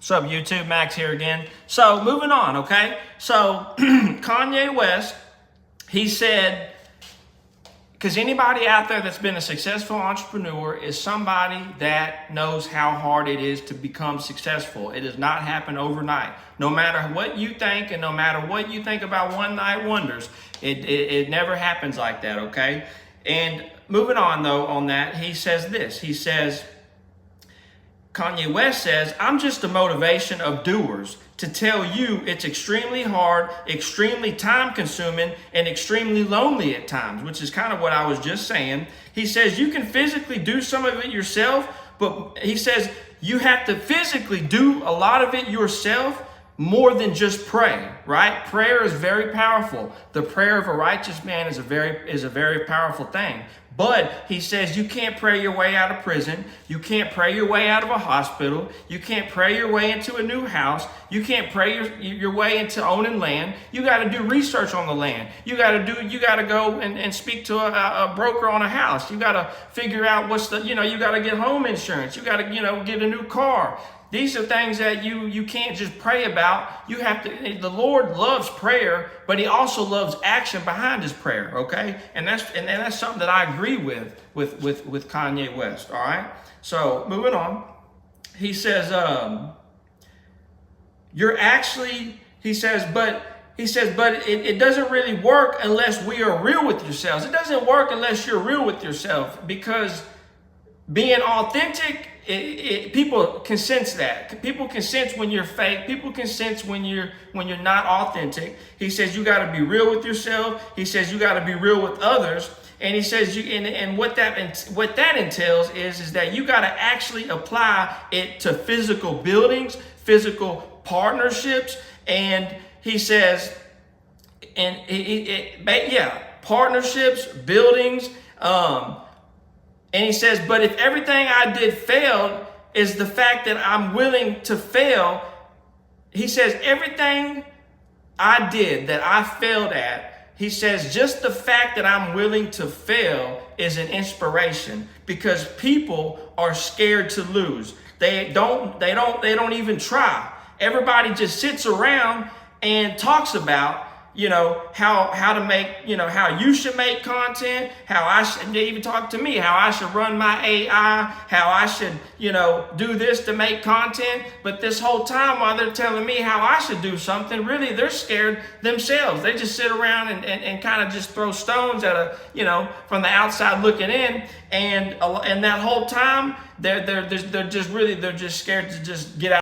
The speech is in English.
What's up, YouTube? Max here again. So, moving on, okay? So, Kanye West, he said, because anybody out there that's been a successful entrepreneur is somebody that knows how hard it is to become successful. It does not happen overnight. No matter what you think and no matter what you think about one night wonders, it never happens like that, okay? And moving on, though, on that, he says this. He says, Kanye West says, I'm just a motivation of doers to tell you it's extremely hard, extremely time consuming, and extremely lonely at times, which is kind of what I was just saying. He says you can physically do some of it yourself, but he says you have to physically do a lot of it yourself more than just pray, right? Prayer is very powerful. The prayer of a righteous man is a very powerful thing. But he says you can't pray your way out of prison. You can't pray your way out of a hospital. You can't pray your way into a new house. You can't pray your way into owning land. You got to do research on the land. You got to go and speak to a broker on a house. You got to figure out you got to get home insurance. You got to, get a new car. These are things that you can't just pray about. You have to. The Lord loves prayer, but He also loves action behind His prayer. Okay, and that's something that I agree with Kanye West. All right. So moving on, he says, but it doesn't really work unless we are real with yourselves. It doesn't work unless you're real with yourself, because being authentic, people can sense that. People can sense when you're fake. People can sense when you're not authentic. He says you got to be real with yourself. He says you got to be real with others. And he says what that entails is that you got to actually apply it to physical buildings, physical partnerships, and he says, partnerships, buildings. And he says, but if everything I did failed is the fact that I'm willing to fail, he says, everything I did that I failed at, he says, just the fact that I'm willing to fail is an inspiration, because people are scared to lose. They don't even try. Everybody just sits around and talks about, how to make, how you should make content, they even talk to me, how I should run my AI, how I should, do this to make content. But this whole time while they're telling me how I should do something, really they're scared themselves. They just sit around and kind of just throw stones at from the outside looking in. And that whole time they're just scared to just get out.